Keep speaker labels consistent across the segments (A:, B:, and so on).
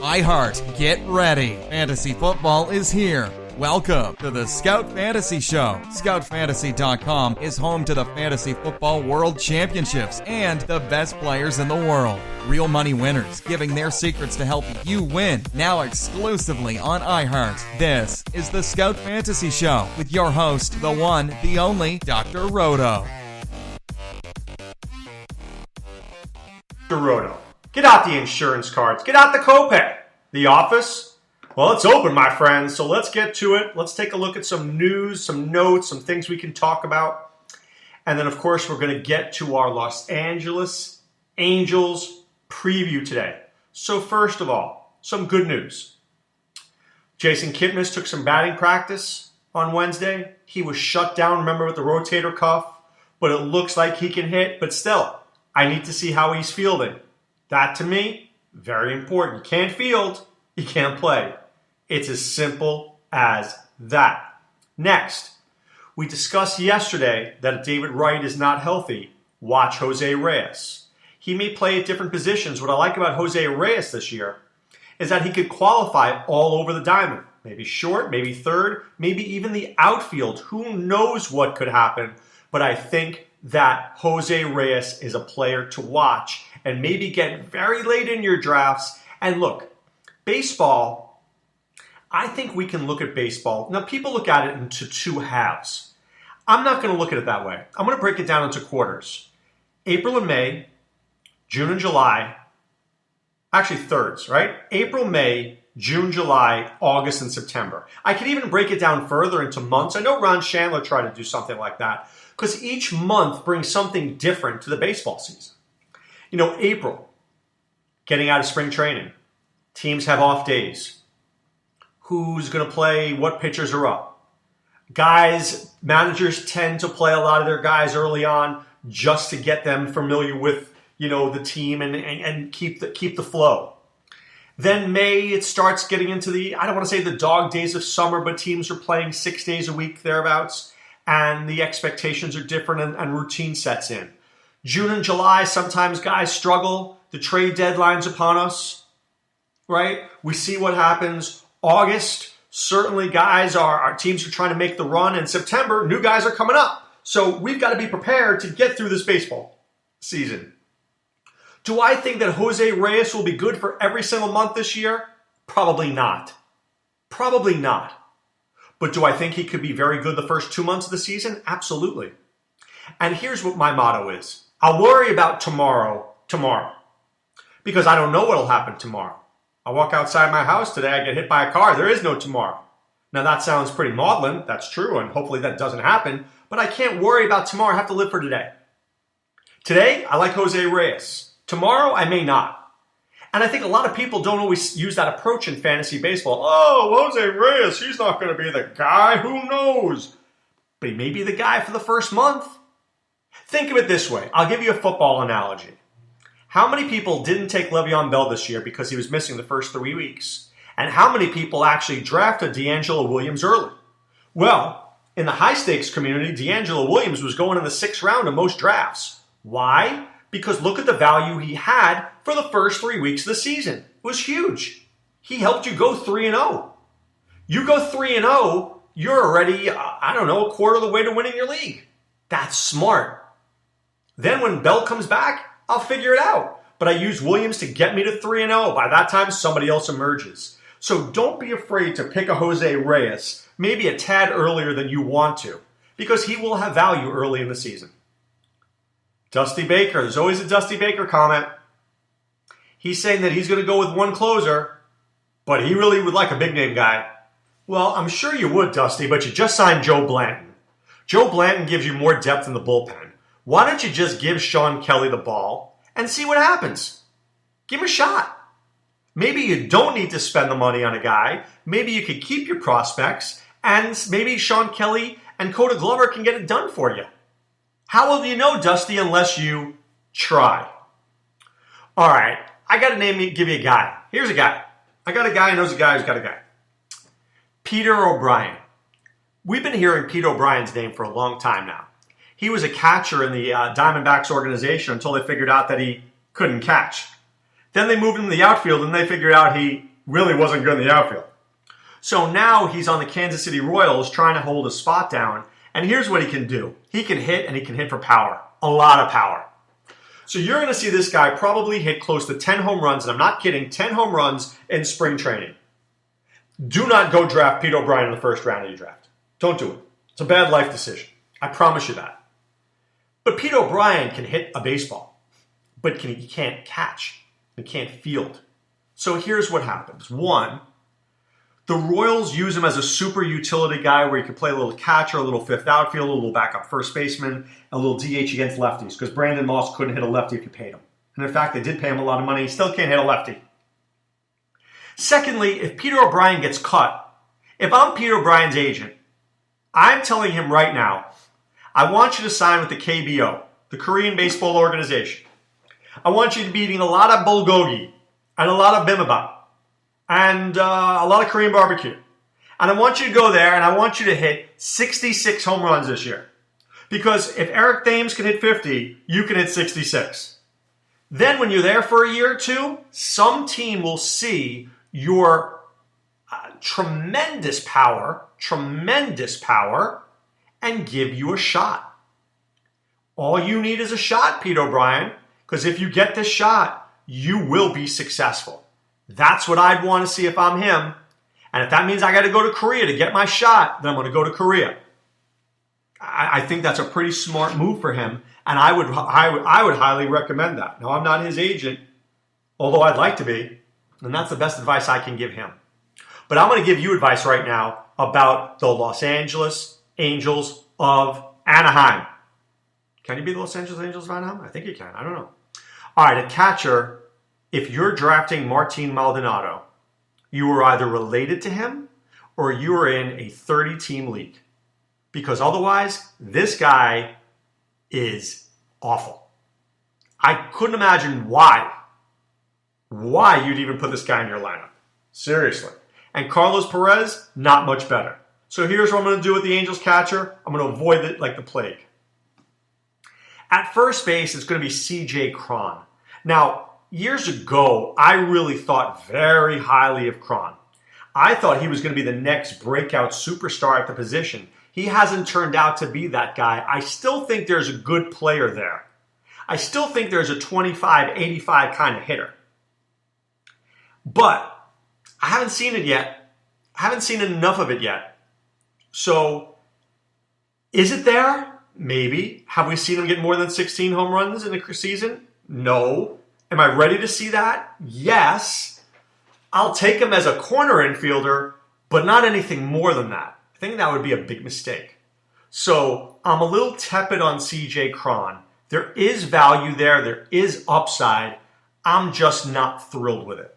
A: iHeart, get ready. Fantasy football is here. Welcome to the Scout Fantasy Show. ScoutFantasy.com is home to the Fantasy Football World Championships and the best players in the world. Real money winners giving their secrets to help you win. Now exclusively on iHeart. This is the Scout Fantasy Show with your host, the one, the only, Dr. Roto.
B: Dr. Roto. Get out the insurance cards. Get out the copay. The office? Well, it's open, my friends, so let's get to it. Let's take a look at some news, some notes, some things we can talk about. And then, of course, we're going to get to our Los Angeles Angels preview today. So first of all, some good news. Jason Kipnis took some batting practice on Wednesday. He was shut down, remember, with the rotator cuff. But it looks like he can hit. But still, I need to see how he's fielding. That, to me, very important. You can't field, you can't play. It's as simple as that. Next, we discussed yesterday that if David Wright is not healthy, watch Jose Reyes. He may play at different positions. What I like about Jose Reyes this year is that he could qualify all over the diamond. Maybe short, maybe third, maybe even the outfield. Who knows what could happen? But I think that Jose Reyes is a player to watch and maybe get very late in your drafts. And look, baseball, I think we can look at baseball. Now, people look at it into two halves. I'm not going to look at it that way. I'm going to break it down into quarters. April and May, June and July, actually thirds, right? April, May, June, July, August, and September. I could even break it down further into months. I know Ron Chandler tried to do something like that because each month brings something different to the baseball season. You know, April, getting out of spring training. Teams have off days. Who's going to play? What pitchers are up? Managers tend to play a lot of their guys early on just to get them familiar with, the team and keep the flow. Then May, it starts getting into I don't want to say the dog days of summer, but teams are playing 6 days a week, thereabouts, and the expectations are different and routine sets in. June and July, sometimes guys struggle. The trade deadline's upon us, right? We see what happens. August, certainly our teams are trying to make the run. In September, new guys are coming up. So we've got to be prepared to get through this baseball season. Do I think that Jose Reyes will be good for every single month this year? Probably not. Probably not. But do I think he could be very good the first 2 months of the season? Absolutely. And here's what my motto is. I'll worry about tomorrow. Because I don't know what will happen tomorrow. I walk outside my house today, I get hit by a car. There is no tomorrow. Now that sounds pretty maudlin. That's true, and hopefully that doesn't happen. But I can't worry about tomorrow. I have to live for today. Today, I like Jose Reyes. Tomorrow, I may not. And I think a lot of people don't always use that approach in fantasy baseball. Oh, Jose Reyes, he's not going to be the guy. Who knows? But he may be the guy for the first month. Think of it this way. I'll give you a football analogy. How many people didn't take Le'Veon Bell this year because he was missing the first 3 weeks? And how many people actually drafted D'Angelo Williams early? Well, in the high-stakes community, D'Angelo Williams was going in the 6th round of most drafts. Why? Because look at the value he had for the first 3 weeks of the season. It was huge. He helped you go 3-0. You go 3-0, you're already, a quarter of the way to winning your league. That's smart. Then when Bell comes back, I'll figure it out. But I use Williams to get me to 3-0. By that time, somebody else emerges. So don't be afraid to pick a Jose Reyes, maybe a tad earlier than you want to, because he will have value early in the season. Dusty Baker. There's always a Dusty Baker comment. He's saying that he's going to go with one closer, but he really would like a big-name guy. Well, I'm sure you would, Dusty, but you just signed Joe Blanton. Joe Blanton gives you more depth in the bullpen. Why don't you just give Sean Kelly the ball and see what happens? Give him a shot. Maybe you don't need to spend the money on a guy. Maybe you could keep your prospects, and maybe Sean Kelly and Coda Glover can get it done for you. How will you know, Dusty, unless you try? All right, I got to give you a guy. Here's a guy. I got a guy who knows a guy who's got a guy. Peter O'Brien. We've been hearing Pete O'Brien's name for a long time now. He was a catcher in the Diamondbacks organization until they figured out that he couldn't catch. Then they moved him to the outfield, and they figured out he really wasn't good in the outfield. So now he's on the Kansas City Royals trying to hold a spot down. And here's what he can do. He can hit, and he can hit for power. A lot of power. So you're going to see this guy probably hit close to 10 home runs, and I'm not kidding, 10 home runs in spring training. Do not go draft Pete O'Brien in the first round of your draft. Don't do it. It's a bad life decision. I promise you that. But Pete O'Brien can hit a baseball, but he can't catch. He can't field. So here's what happens. One, the Royals use him as a super utility guy where he can play a little catcher, a little fifth outfield, a little backup first baseman, a little DH against lefties because Brandon Moss couldn't hit a lefty if you paid him. And in fact, they did pay him a lot of money. He still can't hit a lefty. Secondly, if Peter O'Brien gets cut, if I'm Peter O'Brien's agent, I'm telling him right now, I want you to sign with the KBO, the Korean Baseball Organization. I want you to be eating a lot of bulgogi and a lot of bibimbap and a lot of Korean barbecue. And I want you to go there and I want you to hit 66 home runs this year. Because if Eric Thames can hit 50, you can hit 66. Then when you're there for a year or two, some team will see your tremendous power, and give you a shot. All you need is a shot, Pete O'Brien, because if you get this shot, you will be successful. That's what I'd want to see if I'm him. And if that means I got to go to Korea to get my shot, then I'm going to go to Korea. I think that's a pretty smart move for him, and I would highly recommend that. Now, I'm not his agent, although I'd like to be, and that's the best advice I can give him. But I'm going to give you advice right now about the Los Angeles Angels of Anaheim. Can you be the Los Angeles Angels of Anaheim? I think you can. I don't know. All right, a catcher, if you're drafting Martin Maldonado, you are either related to him or you are in a 30-team league. Because otherwise, this guy is awful. I couldn't imagine why you'd even put this guy in your lineup. Seriously. And Carlos Perez, not much better. So here's what I'm going to do with the Angels catcher. I'm going to avoid it like the plague. At first base, it's going to be C.J. Cron. Now, years ago, I really thought very highly of Cron. I thought he was going to be the next breakout superstar at the position. He hasn't turned out to be that guy. I still think there's a good player there. I still think there's a 25-85 kind of hitter. But I haven't seen it yet. I haven't seen enough of it yet. So, is it there? Maybe. Have we seen him get more than 16 home runs in a season? No. Am I ready to see that? Yes. I'll take him as a corner infielder, but not anything more than that. I think that would be a big mistake. So I'm a little tepid on C.J. Cron. There is value there. There is upside. I'm just not thrilled with it.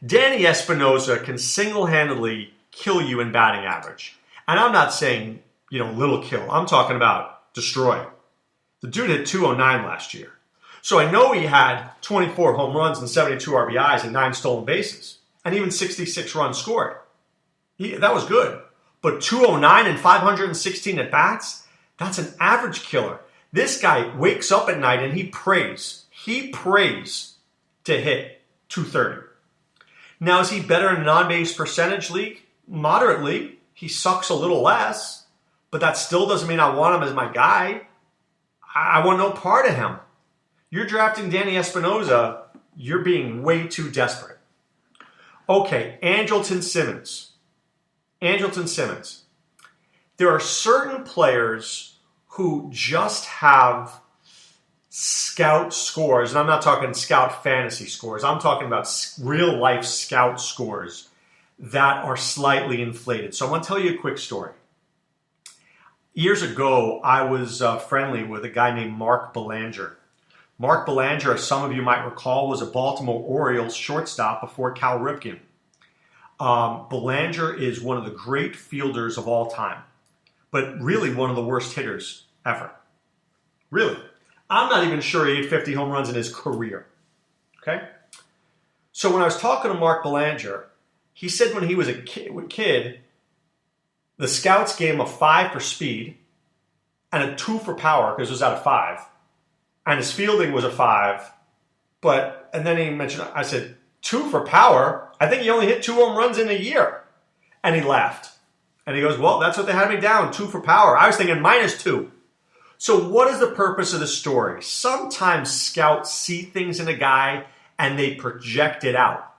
B: Danny Espinosa can single-handedly kill you in batting average. And I'm not saying, little kill. I'm talking about destroy. The dude hit 209 last year. So I know he had 24 home runs and 72 RBIs and 9 stolen bases. And even 66 runs scored. That was good. But 209 and 516 at-bats, that's an average killer. This guy wakes up at night and he prays. He prays to hit 230. Now, is he better in a non-base percentage league? Moderately. He sucks a little less. But that still doesn't mean I want him as my guy. I want no part of him. You're drafting Danny Espinosa, you're being way too desperate. Okay, Andrelton Simmons. There are certain players who just have scout scores, and I'm not talking scout fantasy scores. I'm talking about real-life scout scores that are slightly inflated. So I'm going to tell you a quick story. Years ago, I was friendly with a guy named Mark Belanger. Mark Belanger, as some of you might recall, was a Baltimore Orioles shortstop before Cal Ripken. Belanger is one of the great fielders of all time, but really one of the worst hitters ever. Really. I'm not even sure he hit 50 home runs in his career. Okay? So when I was talking to Mark Belanger, he said when he was a kid, the scouts gave him a 5 for speed and a 2 for power because it was out of 5. And his fielding was a 5 And then he mentioned, I said, 2 for power? I think he only hit 2 home runs in a year. And he laughed. And he goes, well, that's what they had me down, 2 for power. I was thinking -2. So what is the purpose of the story? Sometimes scouts see things in a guy and they project it out.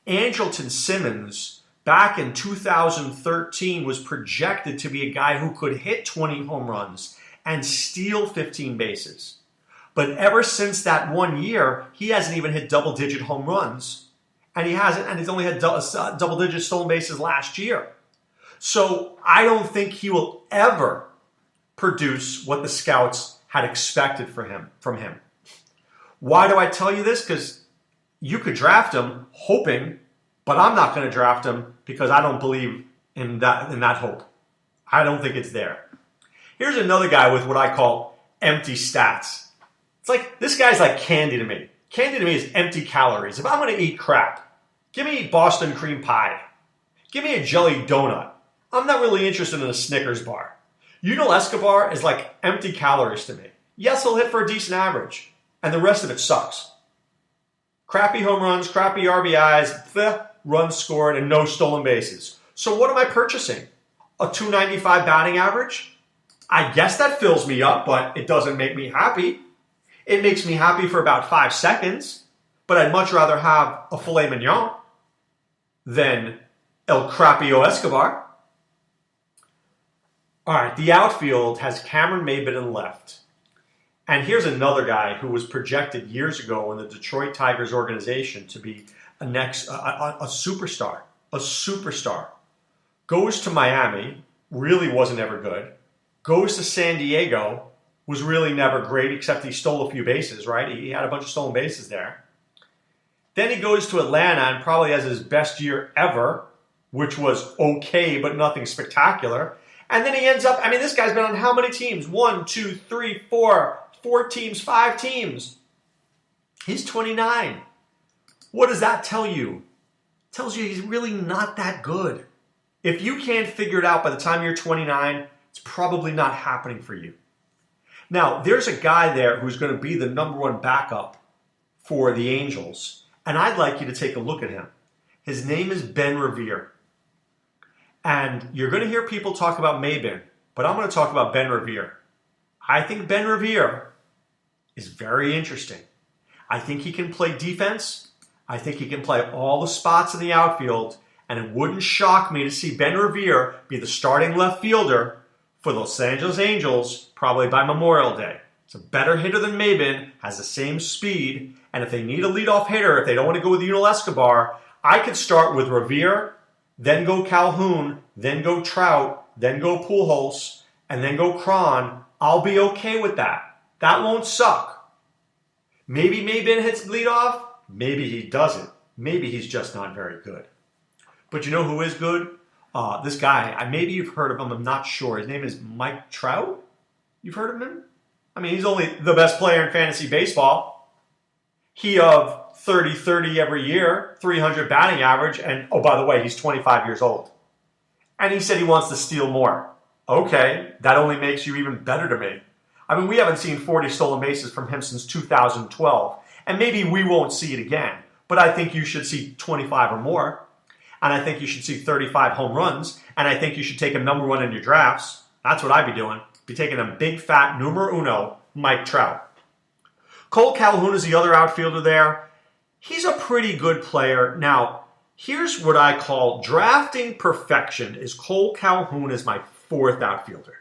B: Andrelton Simmons, back in 2013, was projected to be a guy who could hit 20 home runs and steal 15 bases. But ever since that 1 year, he hasn't even hit double-digit home runs. And he's only had double-digit stolen bases last year. So I don't think he will ever produce what the scouts had expected from him. Why do I tell you this? Because you could draft him hoping, but I'm not going to draft him because I don't believe in that hope. I don't think it's there. Here's another guy with what I call empty stats. It's like, this guy's like candy to me. Candy to me is empty calories. If I'm going to eat crap, give me Boston cream pie. Give me a jelly donut. I'm not really interested in a Snickers bar. Escobar is like empty calories to me. Yes, he'll hit for a decent average, and the rest of it sucks. Crappy home runs, crappy RBIs, runs scored, and no stolen bases. So what am I purchasing? A .295 batting average? I guess that fills me up, but it doesn't make me happy. It makes me happy for about 5 seconds, but I'd much rather have a filet mignon than El Crapio Escobar. All right, the outfield has Cameron Maybin in left. And here's another guy who was projected years ago in the Detroit Tigers organization to be a superstar. A superstar. Goes to Miami, really wasn't ever good. Goes to San Diego, was really never great, except he stole a few bases, right? He had a bunch of stolen bases there. Then he goes to Atlanta and probably has his best year ever, which was okay, but nothing spectacular. And then he ends up, this guy's been on how many teams? 1, 2, 3, 4 teams, 5 teams. He's 29. What does that tell you? It tells you he's really not that good. If you can't figure it out by the time you're 29, it's probably not happening for you. Now, there's a guy there who's going to be the number 1 backup for the Angels, and I'd like you to take a look at him. His name is Ben Revere. And you're going to hear people talk about Maybin, but I'm going to talk about Ben Revere. I think Ben Revere is very interesting. I think he can play defense. I think he can play all the spots in the outfield, and it wouldn't shock me to see Ben Revere be the starting left fielder for the Los Angeles Angels probably by Memorial Day. It's a better hitter than Maybin, has the same speed, and if they need a leadoff hitter, if they don't want to go with Yunel Escobar, I could start with Revere, then go Calhoun, then go Trout, then go Pujols, and then go Cron. I'll be okay with that. That won't suck. Maybe Maybin hits leadoff. Maybe he doesn't. Maybe he's just not very good. But you know who is good? This guy, maybe you've heard of him, I'm not sure. His name is Mike Trout. You've heard of him? He's only the best player in fantasy baseball. He of 30-30 every year, 300 batting average, and oh, by the way, he's 25 years old. And he said he wants to steal more. Okay, that only makes you even better to me. We haven't seen 40 stolen bases from him since 2012, and maybe we won't see it again, but I think you should see 25 or more, and I think you should see 35 home runs, and I think you should take him number 1 in your drafts. That's what I'd be doing. Be taking a big, fat numero uno, Mike Trout. Cole Calhoun is the other outfielder there. He's a pretty good player. Now, here's what I call drafting perfection is Cole Calhoun as my 4th outfielder.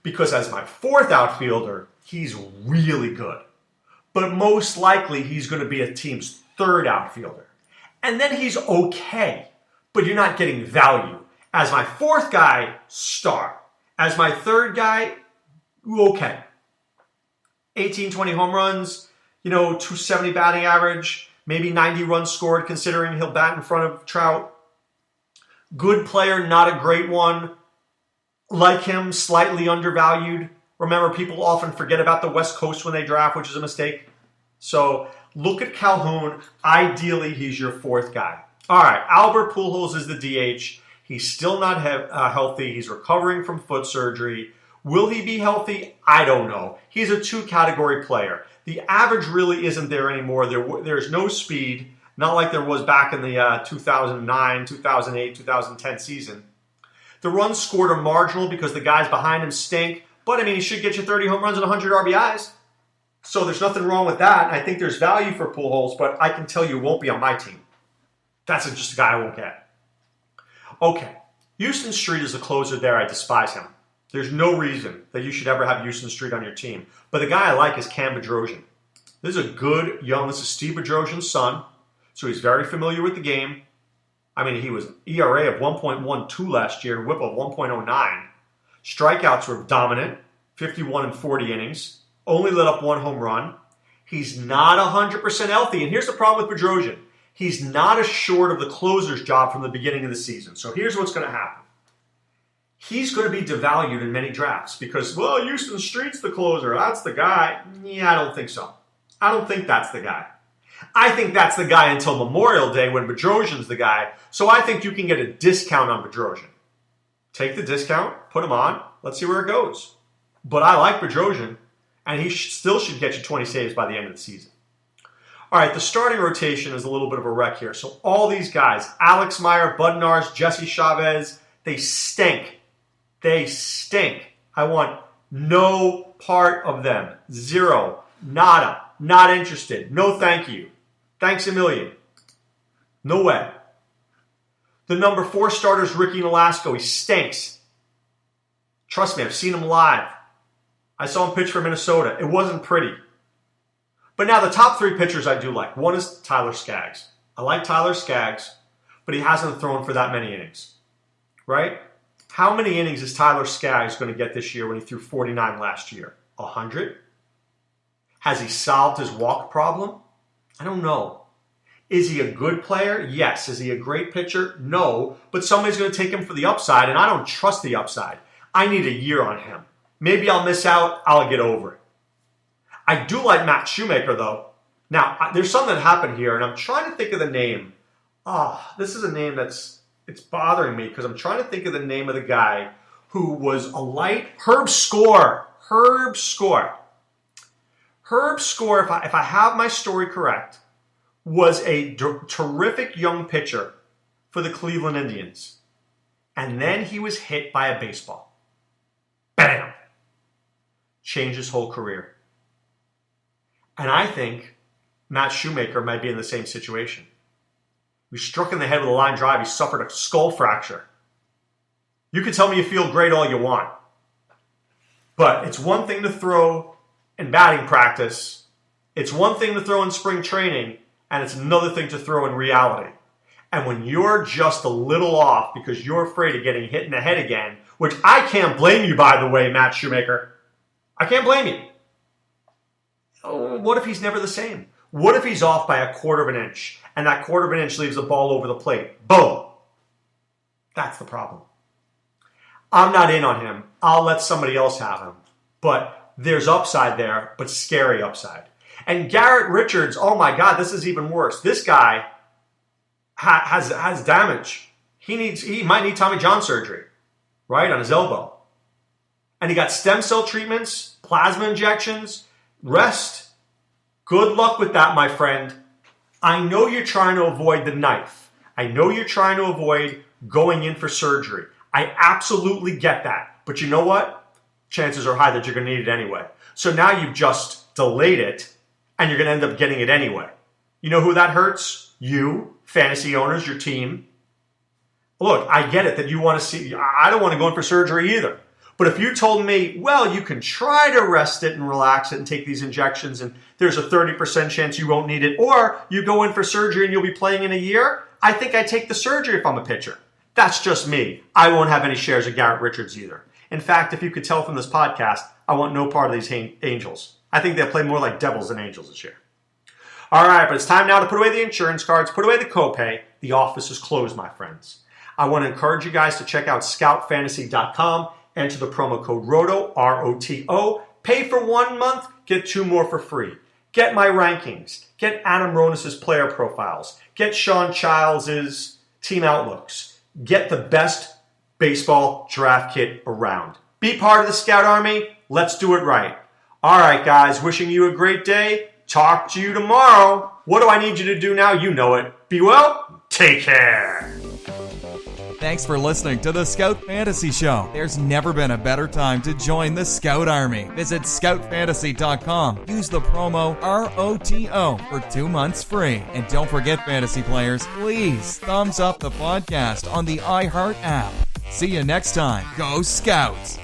B: Because as my 4th outfielder, he's really good. But most likely, he's going to be a team's 3rd outfielder. And then he's okay, but you're not getting value. As my 4th guy, star. As my 3rd guy, okay. 18, 20 home runs, 270 batting average, maybe 90 runs scored considering he'll bat in front of Trout. Good player, not a great one. Like him, slightly undervalued. Remember, people often forget about the West Coast when they draft, which is a mistake. So look at Calhoun. Ideally, he's your 4th guy. All right, Albert Pujols is the DH. He's still not healthy. He's recovering from foot surgery. Will he be healthy? I don't know. He's a 2-category player. The average really isn't there anymore. There's no speed, not like there was back in the 2009, 2008, 2010 season. The runs scored are marginal because the guys behind him stink, but I mean, he should get you 30 home runs and 100 RBIs. So there's nothing wrong with that. I think there's value for Pujols, but I can tell you it won't be on my team. That's just a guy I won't get. Okay, Houston Street is the closer there. I despise him. There's no reason that you should ever have Houston Street on your team. But the guy I like is Cam Bedrosian. This is this is Steve Bedrosian's son, so he's very familiar with the game. I mean, he was ERA of 1.12 last year and whip of 1.09. Strikeouts were dominant, 51 in 40 innings. Only let up 1 home run. He's not 100% healthy. And here's the problem with Bedrosian. He's not assured of the closer's job from the beginning of the season. So here's what's going to happen. He's going to be devalued in many drafts because, well, Houston Street's the closer. That's the guy. Yeah, I don't think so. I don't think that's the guy. I think that's the guy until Memorial Day when Bedrosian's the guy. So I think you can get a discount on Bedrosian. Take the discount, put him on. Let's see where it goes. But I like Bedrosian. And he still should get you 20 saves by the end of the season. All right, the starting rotation is a little bit of a wreck here. So all these guys, Alex Meyer, Bud Nars, Jesse Chavez, they stink. They stink. I want no part of them. Zero. Nada. Not interested. No thank you. Thanks a million. No way. The number 4 starter is Ricky Nolasco. He stinks. Trust me, I've seen him live. I saw him pitch for Minnesota. It wasn't pretty. But now the top 3 pitchers I do like. One is Tyler Skaggs. I like Tyler Skaggs, but he hasn't thrown for that many innings. Right? How many innings is Tyler Skaggs going to get this year when he threw 49 last year? 100? Has he solved his walk problem? I don't know. Is he a good player? Yes. Is he a great pitcher? No. But somebody's going to take him for the upside, and I don't trust the upside. I need a year on him. Maybe I'll miss out. I'll get over it. I do like Matt Shoemaker, though. Now, there's something that happened here, and I'm trying to think of the name. This is a name it's bothering me because I'm trying to think of the name of the guy who was a light Herb Score. Herb Score, if I have my story correct, was a terrific young pitcher for the Cleveland Indians. And then he was hit by a baseball. Bam! Changed his whole career. And I think Matt Shoemaker might be in the same situation. He was struck in the head with a line drive. He suffered a skull fracture. You can tell me you feel great all you want. But it's one thing to throw in batting practice. It's one thing to throw in spring training. And it's another thing to throw in reality. And when you're just a little off because you're afraid of getting hit in the head again, which I can't blame you, by the way, Matt Shoemaker. I can't blame you. What if he's never the same? What if he's off by a quarter of an inch and that quarter of an inch leaves the ball over the plate? Boom. That's the problem. I'm not in on him. I'll let somebody else have him. But there's upside there, but scary upside. And Garrett Richards, oh my God, this is even worse. This guy has damage. He might need Tommy John surgery, right, on his elbow. And he got stem cell treatments, plasma injections, rest. Good luck with that, my friend. I know you're trying to avoid the knife. I know you're trying to avoid going in for surgery. I absolutely get that. But you know what? Chances are high that you're going to need it anyway. So now you've just delayed it, and you're going to end up getting it anyway. You know who that hurts? You, fantasy owners, your team. Look, I get it that you want to see. I don't want to go in for surgery either. But if you told me, well, you can try to rest it and relax it and take these injections and there's a 30% chance you won't need it, or you go in for surgery and you'll be playing in a year, I think I'd take the surgery if I'm a pitcher. That's just me. I won't have any shares of Garrett Richards either. In fact, if you could tell from this podcast, I want no part of these Angels. I think they'll play more like Devils than Angels this year. All right, but it's time now to put away the insurance cards, put away the copay. The office is closed, my friends. I want to encourage you guys to check out scoutfantasy.com. Enter the promo code ROTO, R-O-T-O. Pay for 1 month, get 2 more for free. Get my rankings. Get Adam Ronis' player profiles. Get Sean Childs' team outlooks. Get the best baseball draft kit around. Be part of the Scout Army. Let's do it right. All right, guys, wishing you a great day. Talk to you tomorrow. What do I need you to do now? You know it. Be well. Take care.
A: Thanks for listening to the Scout Fantasy Show. There's never been a better time to join the Scout Army. Visit scoutfantasy.com. Use the promo ROTO for 2 months free. And don't forget, fantasy players, please thumbs up the podcast on the iHeart app. See you next time. Go Scouts!